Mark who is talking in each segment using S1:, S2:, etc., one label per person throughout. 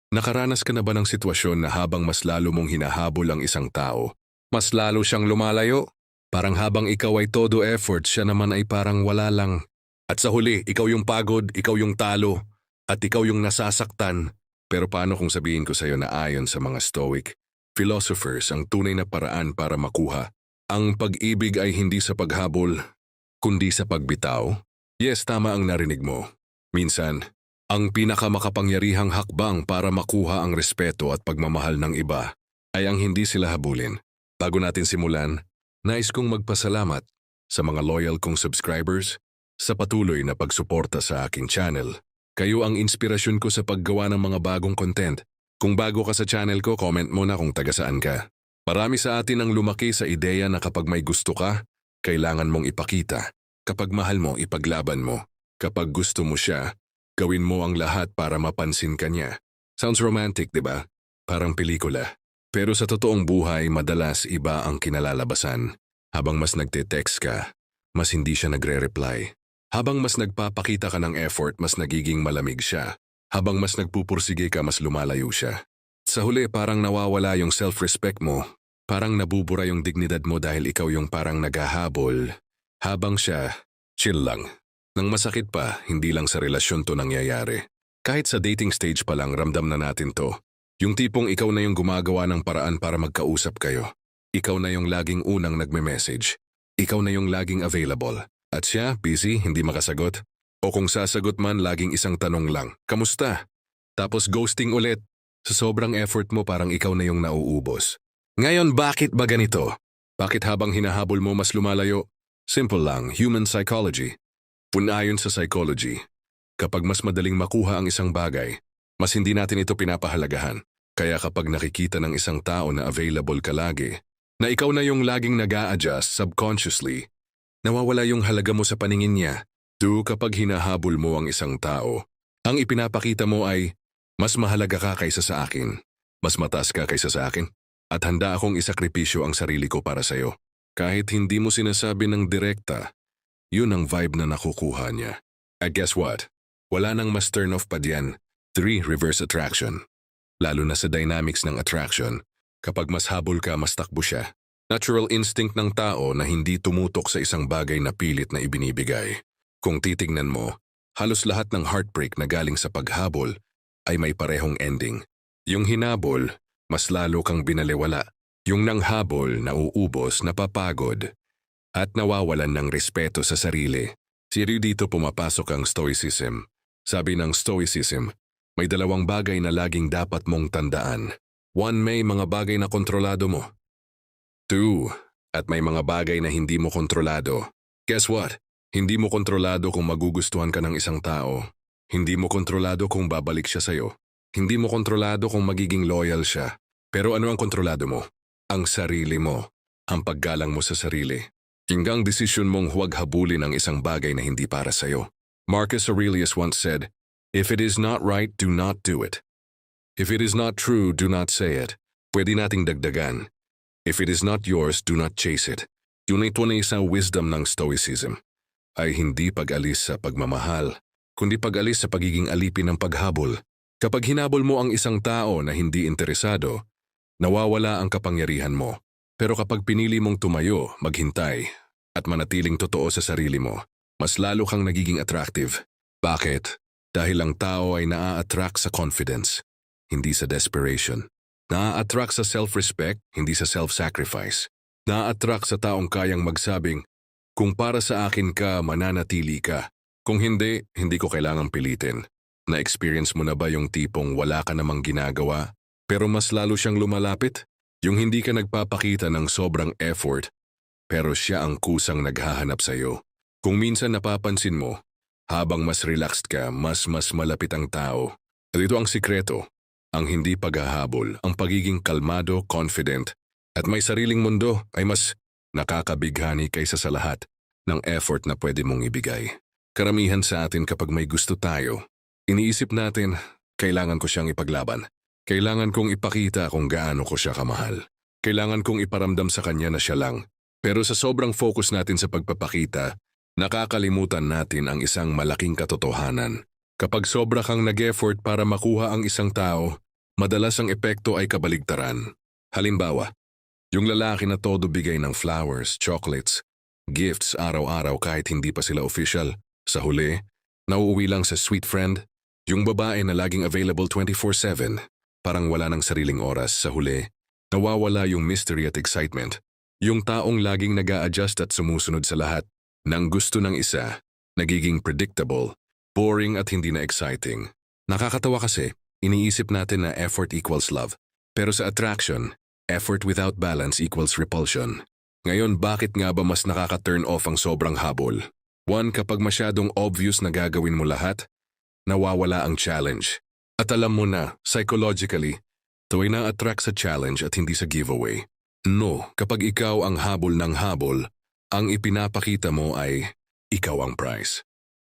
S1: Nakaranas ka na ba ng sitwasyon na habang mas lalo mong hinahabol ang isang tao, mas lalo siyang lumalayo? Parang habang ikaw ay todo effort, siya naman ay parang wala lang. At sa huli, ikaw yung pagod, ikaw yung talo, at ikaw yung nasasaktan. Pero paano kung sabihin ko sa'yo na ayon sa mga Stoic philosophers, ang tunay na paraan para makuha ang pag-ibig ay hindi sa paghabol, kundi sa pagbitaw? Yes, tama ang narinig mo. Minsan, ang pinakamakapangyarihang hakbang para makuha ang respeto at pagmamahal ng iba ay ang hindi sila habulin. Bago natin simulan, nais kong magpasalamat sa mga loyal kong subscribers sa patuloy na pagsuporta sa aking channel. Kayo ang inspirasyon ko sa paggawa ng mga bagong content. Kung bago ka sa channel ko, comment mo na kung taga saan ka. Marami sa atin ang lumaki sa ideya na kapag may gusto ka, kailangan mong ipakita. Kapag mahal mo, ipaglaban mo. Kapag gusto mo siya, gawin mo ang lahat para mapansin ka niya. Sounds romantic, di ba? Parang pelikula. Pero sa totoong buhay, madalas iba ang kinalalabasan. Habang mas nagte-text ka, mas hindi siya nagre-reply. Habang mas nagpapakita ka ng effort, mas nagiging malamig siya. Habang mas nagpupursige ka, mas lumalayo siya. Sa huli, parang nawawala yung self-respect mo. Parang nabubura yung dignidad mo dahil ikaw yung parang naghahabol. Habang siya, chill lang. Nang masakit pa, hindi lang sa relasyon to nangyayari. Kahit sa dating stage pa lang, ramdam na natin to. Yung tipong ikaw na yung gumagawa ng paraan para magkausap kayo. Ikaw na yung laging unang nagme-message. Ikaw na yung laging available. At siya, busy, hindi makasagot. O kung sasagot man, laging isang tanong lang, kamusta? Tapos ghosting ulit. Sa sobrang effort mo, parang ikaw na yung nauubos. Ngayon, bakit ba ganito? Bakit habang hinahabol mo mas lumalayo? Simple lang, human psychology. Ayon sa psychology, kapag mas madaling makuha ang isang bagay, mas hindi natin ito pinapahalagahan. Kaya kapag nakikita ng isang tao na available ka lagi, na ikaw na yung laging nag-a-adjust subconsciously, nawawala yung halaga mo sa paningin niya. Kapag hinahabol mo ang isang tao, ang ipinapakita mo ay, mas mahalaga ka kaysa sa akin, mas mataas ka kaysa sa akin, at handa akong isakripisyo ang sarili ko para sa'yo. Kahit hindi mo sinasabi ng direkta, yun ang vibe na nakukuha niya. At guess what? Wala nang mas turn off pa diyan. 3. Reverse attraction. Lalo na sa dynamics ng attraction. Kapag mas habol ka, mas takbo siya. Natural instinct ng tao na hindi tumutok sa isang bagay na pilit na ibinibigay. Kung titignan mo, halos lahat ng heartbreak na galing sa paghabol ay may parehong ending. Yung hinabol, mas lalo kang binaliwala. Yung nanghabol, nauubos, napapagod, at nawawalan ng respeto sa sarili. Dito pumapasok ang Stoicism. Sabi ng Stoicism, may dalawang bagay na laging dapat mong tandaan. 1. May mga bagay na kontrolado mo. 2. At may mga bagay na hindi mo kontrolado. Guess what? Hindi mo kontrolado kung magugustuhan ka ng isang tao. Hindi mo kontrolado kung babalik siya sa'yo. Hindi mo kontrolado kung magiging loyal siya. Pero ano ang kontrolado mo? Ang sarili mo. Ang paggalang mo sa sarili. Hanggang desisyon mong huwag habulin ang isang bagay na hindi para sa'yo. Marcus Aurelius once said, "If it is not right, do not do it. If it is not true, do not say it." Pwede nating dagdagan. If it is not yours, do not chase it. Yun ay tunay sa wisdom ng Stoicism. Ay hindi pag-alis sa pagmamahal, kundi pag-alis sa pagiging alipin ng paghabol. Kapag hinabol mo ang isang tao na hindi interesado, nawawala ang kapangyarihan mo. Pero kapag pinili mong tumayo, maghintay, at manatiling totoo sa sarili mo, mas lalo kang nagiging attractive. Bakit? Dahil ang tao ay naa-attract sa confidence, hindi sa desperation. Naa-attract sa self-respect, hindi sa self-sacrifice. Naa-attract sa taong kayang magsabing, kung para sa akin ka, mananatili ka. Kung hindi, hindi ko kailangang pilitin. Na-experience mo na ba yung tipong wala ka namang ginagawa, pero mas lalo siyang lumalapit? Yung hindi ka nagpapakita ng sobrang effort, pero siya ang kusang naghahanap sa'yo. Kung minsan napapansin mo, habang mas relaxed ka, mas malapit ang tao. At ito ang sikreto, ang hindi paghahabol, ang pagiging kalmado, confident, at may sariling mundo ay mas nakakabighani kaysa sa lahat ng effort na pwede mong ibigay. Karamihan sa atin kapag may gusto tayo, iniisip natin, kailangan ko siyang ipaglaban. Kailangan kong ipakita kung gaano ko siya kamahal. Kailangan kong iparamdam sa kanya na siya lang. Pero sa sobrang focus natin sa pagpapakita, nakakalimutan natin ang isang malaking katotohanan. Kapag sobra kang nag-effort para makuha ang isang tao, Madalas ang epekto ay kabaligtaran. Halimbawa, yung lalaki na todo bigay ng flowers, chocolates, gifts araw-araw kahit hindi pa sila official. Sa huli, nauuwi lang sa sweet friend. Yung babae na laging available 24/7, parang wala ng sariling oras. Sa huli, nawawala yung mystery at excitement. Yung taong laging nag-a-adjust at sumusunod sa lahat ng gusto ng isa, nagiging predictable, boring at hindi na exciting. Nakakatawa kasi, iniisip natin na effort equals love. Pero sa attraction, effort without balance equals repulsion. Ngayon, bakit nga ba mas nakaka-turn off ang sobrang habol? One, kapag masyadong obvious na gagawin mo lahat, nawawala ang challenge. At alam mo na, psychologically, ito ay na-attract sa challenge at hindi sa giveaway. No, kapag ikaw ang habol ng habol, ang ipinapakita mo ay ikaw ang prize.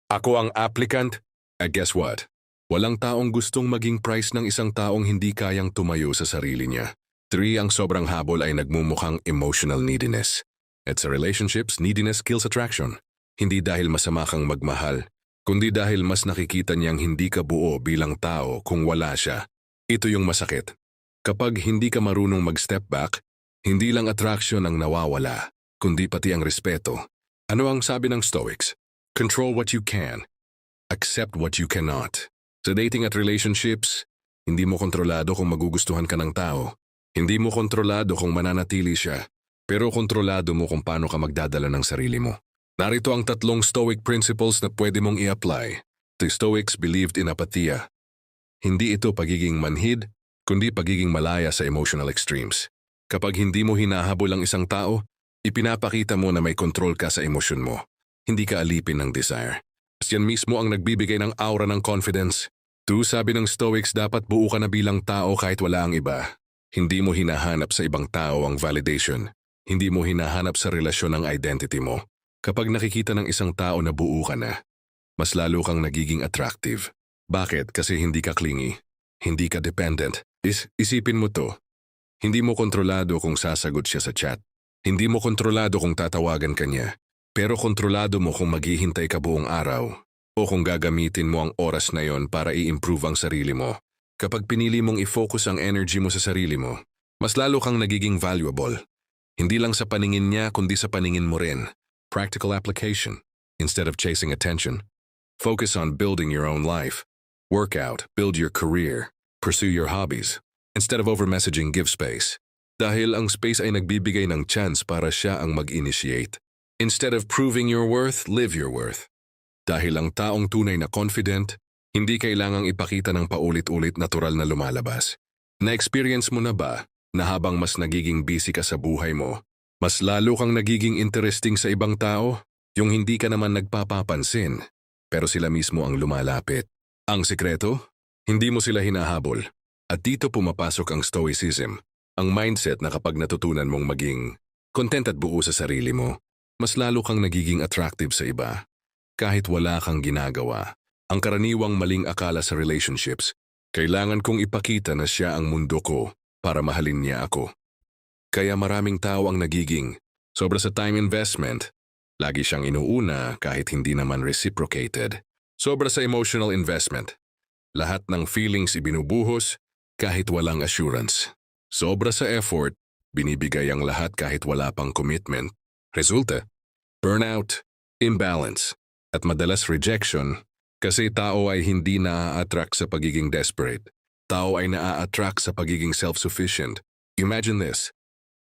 S1: Ako ang applicant, and guess what? Walang taong gustong maging prize ng isang taong hindi kayang tumayo sa sarili niya. 3. Ang sobrang habol ay nagmumukhang emotional neediness. At sa relationships, neediness kills attraction. Hindi dahil masama kang magmahal, kundi dahil mas nakikita niyang hindi ka buo bilang tao kung wala siya. Ito yung masakit. Kapag hindi ka marunong mag-step back, hindi lang attraction ang nawawala, kundi pati ang respeto. Ano ang sabi ng Stoics? Control what you can. Accept what you cannot. Sa dating at relationships, hindi mo kontrolado kung magugustuhan ka ng tao. Hindi mo kontrolado kung mananatili siya. Pero kontrolado mo kung paano ka magdadala ng sarili mo. Narito ang 3 Stoic principles na pwede mong i-apply. The Stoics believed in apatheia. Hindi ito pagiging manhid, kundi pagiging malaya sa emotional extremes. Kapag hindi mo hinahabol ang isang tao, ipinapakita mo na may control ka sa emosyon mo. Hindi ka alipin ng desire. Yan mismo ang nagbibigay ng aura ng confidence. 2. Sabi ng Stoics, dapat buo ka na bilang tao kahit wala ang iba. Hindi mo hinahanap sa ibang tao ang validation. Hindi mo hinahanap sa relasyon ang identity mo. Kapag nakikita ng isang tao na buo ka na, mas lalo kang nagiging attractive. Bakit? Kasi hindi ka clingy. Hindi ka dependent. Isipin mo to. Hindi mo kontrolado kung sasagot siya sa chat. Hindi mo kontrolado kung tatawagan ka niya. Pero kontrolado mo kung maghihintay ka buong araw o kung gagamitin mo ang oras na yon para i-improve ang sarili mo. Kapag pinili mong i-focus ang energy mo sa sarili mo, mas lalo kang nagiging valuable. Hindi lang sa paningin niya kundi sa paningin mo rin. Practical application. Instead of chasing attention, focus on building your own life. Work out, build your career, pursue your hobbies. Instead of over-messaging, give space. Dahil ang space ay nagbibigay ng chance para siya ang mag-initiate. Instead of proving your worth, live your worth. Dahil ang taong tunay na confident, hindi kailangang ipakita ng paulit-ulit natural na lumalabas. Na-experience mo na ba na habang mas nagiging busy ka sa buhay mo, mas lalo kang nagiging interesting sa ibang tao? Yung hindi ka naman nagpapapansin, pero sila mismo ang lumalapit. Ang sikreto? Hindi mo sila hinahabol. At dito pumapasok ang stoicism, ang mindset na kapag natutunan mong maging content at buo sa sarili mo, mas lalo kang nagiging attractive sa iba. Kahit wala kang ginagawa, ang karaniwang maling akala sa relationships, kailangan kong ipakita na siya ang mundo ko para mahalin niya ako. Kaya maraming tao ang nagiging sobra sa time investment. Lagi siyang inuuna kahit hindi naman reciprocated. Sobra sa emotional investment. Lahat ng feelings ibinubuhos kahit walang assurance. Sobra sa effort, binibigay ang lahat kahit wala pang commitment. Resulta, burnout, imbalance, at madalas rejection kasi tao ay hindi naa-attract sa pagiging desperate. Tao ay naa-attract sa pagiging self-sufficient. Imagine this,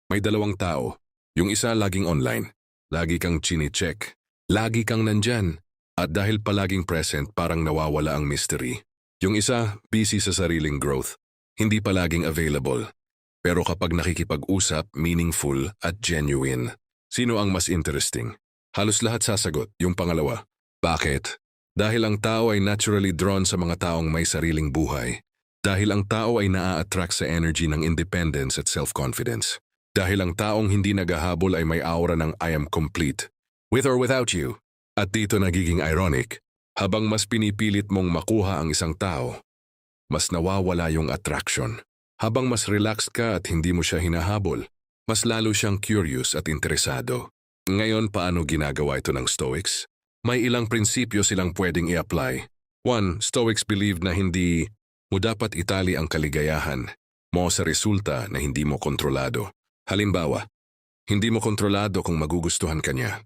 S1: may 2 tao. Yung isa laging online, lagi kang chine-check, lagi kang nandyan, at dahil palaging present parang nawawala ang mystery. Yung isa busy sa sariling growth, hindi palaging available. Pero kapag nakikipag-usap, meaningful at genuine. Sino ang mas interesting? Halos lahat sasagot, yung pangalawa. Bakit? Dahil ang tao ay naturally drawn sa mga taong may sariling buhay. Dahil ang tao ay naa-attract sa energy ng independence at self-confidence. Dahil ang taong hindi naghahabol ay may aura ng I am complete, with or without you. At dito nagiging ironic, habang mas pinipilit mong makuha ang isang tao, mas nawawala yung attraction. Habang mas relaxed ka at hindi mo siya hinahabol, mas lalo siyang curious at interesado. Ngayon, paano ginagawa ito ng Stoics? May ilang prinsipyo silang pwedeng i-apply. 1. Stoics believed na hindi mo dapat itali ang kaligayahan mo sa resulta na hindi mo kontrolado. Halimbawa, hindi mo kontrolado kung magugustuhan ka niya.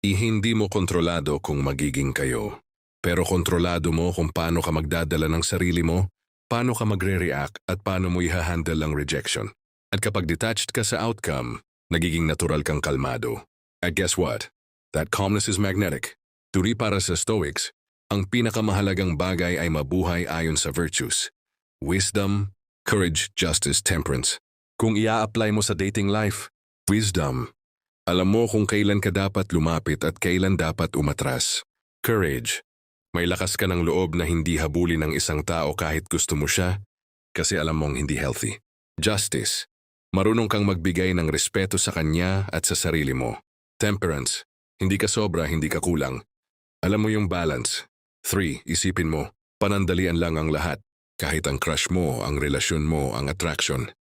S1: Hindi mo kontrolado kung magiging kayo. Pero kontrolado mo kung paano ka magdadala ng sarili mo, paano ka magre-react at paano mo i-handle ang rejection. At kapag detached ka sa outcome, nagiging natural kang kalmado. At guess what? That calmness is magnetic. Turi para sa Stoics, ang pinakamahalagang bagay ay mabuhay ayon sa virtues. Wisdom, courage, justice, temperance. Kung ia-apply mo sa dating life, wisdom. Alam mo kung kailan ka dapat lumapit at kailan dapat umatras. Courage. May lakas ka ng loob na hindi habulin ng isang tao kahit gusto mo siya kasi alam mong hindi healthy. Justice. Marunong kang magbigay ng respeto sa kanya at sa sarili mo. Temperance. Hindi ka sobra, hindi ka kulang. Alam mo yung balance. 3. Isipin mo, panandalian lang ang lahat. Kahit ang crush mo, ang relasyon mo, ang attraction.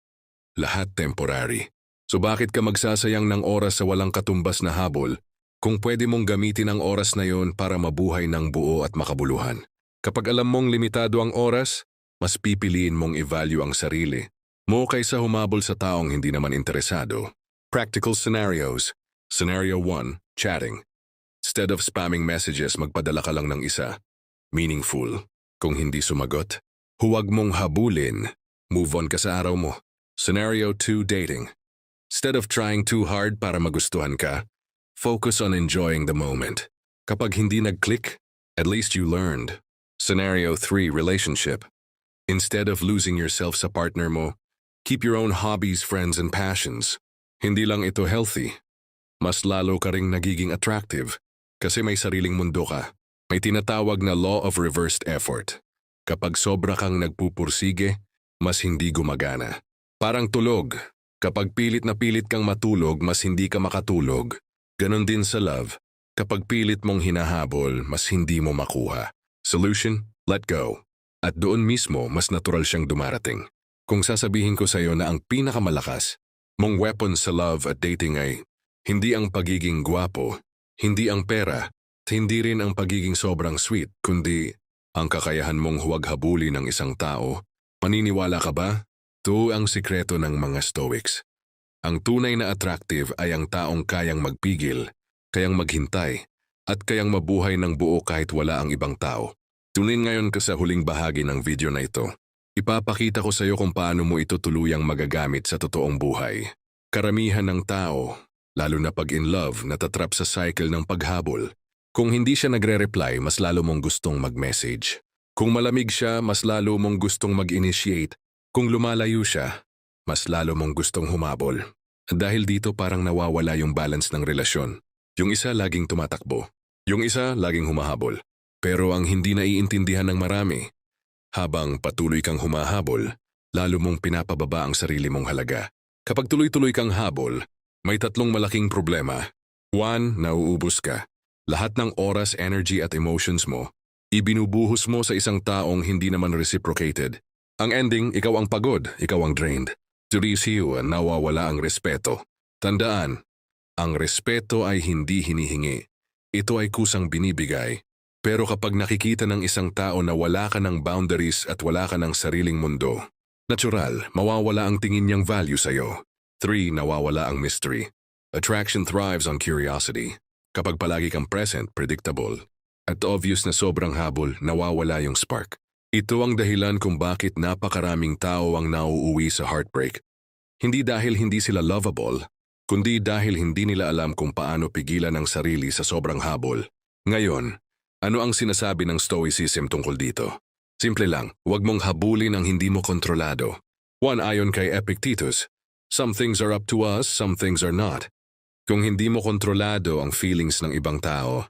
S1: Lahat temporary. So bakit ka magsasayang ng oras sa walang katumbas na habol kung pwede mong gamitin ang oras na yon para mabuhay ng buo at makabuluhan? Kapag alam mong limitado ang oras, mas pipiliin mong i-value ang sarili mo kaysa humabol sa taong hindi naman interesado. Practical scenarios. Scenario 1, chatting. Instead of spamming messages, magpadala ka lang ng isa. Meaningful. Kung hindi sumagot, huwag mong habulin. Move on ka sa araw mo. Scenario 2, dating. Instead of trying too hard para magustuhan ka, focus on enjoying the moment. Kapag hindi nag-click, at least you learned. Scenario 3, relationship. Instead of losing yourself sa partner mo, keep your own hobbies, friends, and passions. Hindi lang ito healthy. Mas lalo ka ring nagiging attractive kasi may sariling mundo ka. May tinatawag na law of reversed effort. Kapag sobra kang nagpupursige, mas hindi gumagana. Parang tulog. Kapag pilit na pilit kang matulog, mas hindi ka makatulog. Ganon din sa love. Kapag pilit mong hinahabol, mas hindi mo makuha. Solution? Let go. At doon mismo, mas natural siyang dumarating. Kung sasabihin ko sa iyo na ang pinakamalakas mong weapon sa love at dating ay hindi ang pagiging gwapo, hindi ang pera, at hindi rin ang pagiging sobrang sweet, kundi ang kakayahan mong huwag habulin ng isang tao. Maniniwala ka ba? Ito ang sikreto ng mga Stoics. Ang tunay na attractive ay ang taong kayang magpigil, kayang maghintay, at kayang mabuhay ng buo kahit wala ang ibang tao. Tunin ngayon ka sa huling bahagi ng video na ito. Ipapakita ko sa iyo kung paano mo ito tuluyang magagamit sa totoong buhay. Karamihan ng tao, lalo na pag in love, natatrap sa cycle ng paghabol. Kung hindi siya nagre-reply, mas lalo mong gustong mag-message. Kung malamig siya, mas lalo mong gustong mag-initiate. Kung lumalayo siya, mas lalo mong gustong humabol. Dahil dito parang nawawala yung balance ng relasyon. Yung isa laging tumatakbo. Yung isa laging humahabol. Pero ang hindi naiintindihan ng marami, habang patuloy kang humahabol, lalo mong pinapababa ang sarili mong halaga. Kapag tuloy-tuloy kang habol, may tatlong malaking problema. 1. Nauubos ka. Lahat ng oras, energy at emotions mo, ibinubuhos mo sa isang taong hindi naman reciprocated. Ang ending, ikaw ang pagod, ikaw ang drained. Turisiyo, nawawala ang respeto. Tandaan, ang respeto ay hindi hinihingi. Ito ay kusang binibigay. Pero kapag nakikita ng isang tao na wala ka ng boundaries at wala ka ng sariling mundo, natural, mawawala ang tingin niyang value sa'yo. 3. Nawawala ang mystery. Attraction thrives on curiosity. Kapag palagi kang present, predictable, at obvious na sobrang habol, nawawala yung spark. Ito ang dahilan kung bakit napakaraming tao ang nauuwi sa heartbreak. Hindi dahil hindi sila lovable, kundi dahil hindi nila alam kung paano pigilan ang sarili sa sobrang habol. Ngayon, ano ang sinasabi ng Stoicism tungkol dito? Simple lang, huwag mong habulin ang hindi mo kontrolado. 1. Ayon kay Epictetus, some things are up to us, some things are not. Kung hindi mo kontrolado ang feelings ng ibang tao,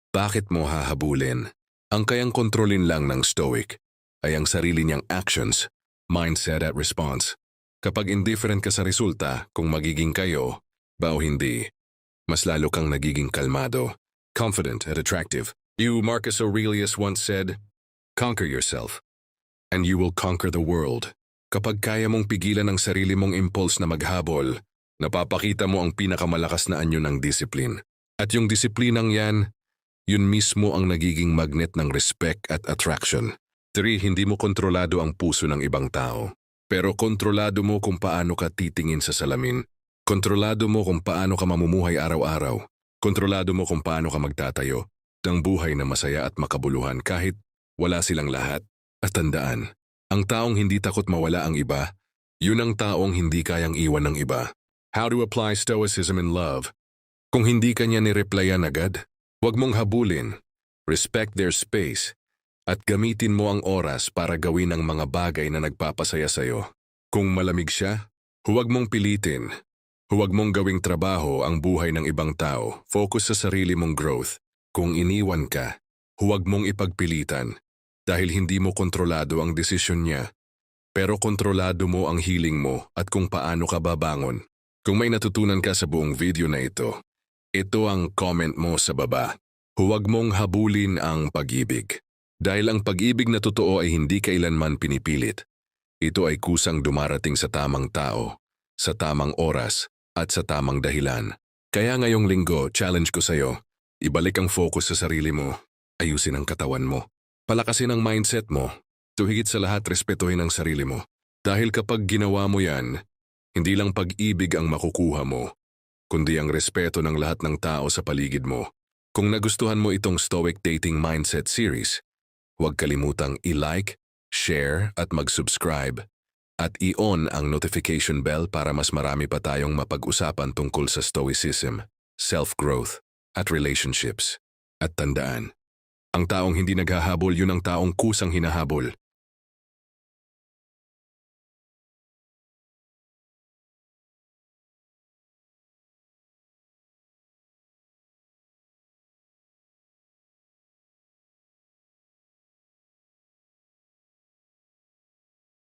S1: bakit mo hahabulin? Ang kayang kontrolin lang ng Stoic ay ang sarili niyang actions, mindset at response. Kapag indifferent ka sa resulta, kung magiging kayo, ba o hindi, mas lalo kang nagiging kalmado, confident at attractive. Marcus Aurelius once said, "Conquer yourself, and you will conquer the world." Kapag kaya mong pigilan ang sarili mong impulse na maghabol, napapakita mo ang pinakamalakas na anyo ng discipline. At yung disiplinang yan, yun mismo ang nagiging magnet ng respect at attraction. 3. Hindi mo kontrolado ang puso ng ibang tao. Pero kontrolado mo kung paano ka titingin sa salamin. Kontrolado mo kung paano ka mamumuhay araw-araw. Kontrolado mo kung paano ka magtatayo ng buhay na masaya at makabuluhan kahit wala silang lahat. At tandaan, ang taong hindi takot mawala ang iba, yun ang taong hindi kayang iwan ng iba. How to apply stoicism in love? Kung hindi ka niya nireplyan agad, huwag mong habulin. Respect their space. At gamitin mo ang oras para gawin ang mga bagay na nagpapasaya sa'yo. Kung malamig siya, huwag mong pilitin. Huwag mong gawing trabaho ang buhay ng ibang tao. Focus sa sarili mong growth. Kung iniwan ka, huwag mong ipagpilitan dahil hindi mo kontrolado ang desisyon niya. Pero kontrolado mo ang healing mo at kung paano ka babangon. Kung may natutunan ka sa buong video na ito ang comment mo sa baba. Huwag mong habulin ang pag-ibig. Dahil ang pag-ibig na totoo ay hindi kailanman pinipilit. Ito ay kusang dumarating sa tamang tao, sa tamang oras, at sa tamang dahilan. Kaya ngayong linggo, challenge ko sa'yo, ibalik ang focus sa sarili mo, ayusin ang katawan mo, palakasin ang mindset mo, higit sa lahat respetuhin ang sarili mo. Dahil kapag ginawa mo yan, hindi lang pag-ibig ang makukuha mo, kundi ang respeto ng lahat ng tao sa paligid mo. Kung nagustuhan mo itong Stoic Dating Mindset Series, huwag kalimutang i-like, share at mag-subscribe at i-on ang notification bell para mas marami pa tayong mapag-usapan tungkol sa stoicism, self-growth at relationships. At tandaan, ang taong hindi naghahabol yun ang taong kusang hinahabol.